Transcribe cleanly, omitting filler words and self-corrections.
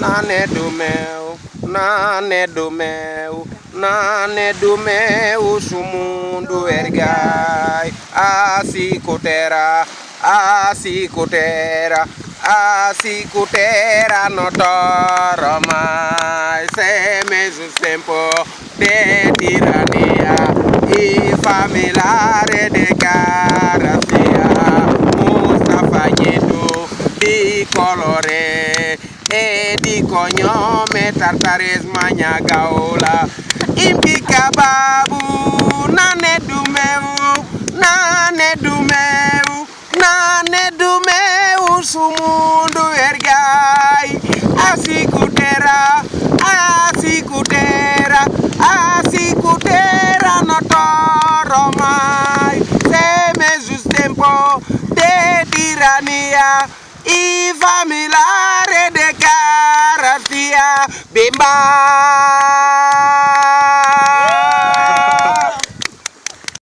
nane do meu, nane do meu, nane do meu, sumundo ergai, asicutera, asicutera, asicutera notoro mai, se mesus tempo de tirania, e familiare de caracia, Mustafa Nyeto, di colore, e di cognome tartares Maniagaola, impika babu, nane do meu, nane do meu, nane do meu, sumundo ergai, asicutera, asicutera, asicutera notoro mai, se mesus tempo de tirania, i familiare de caratia, bimba.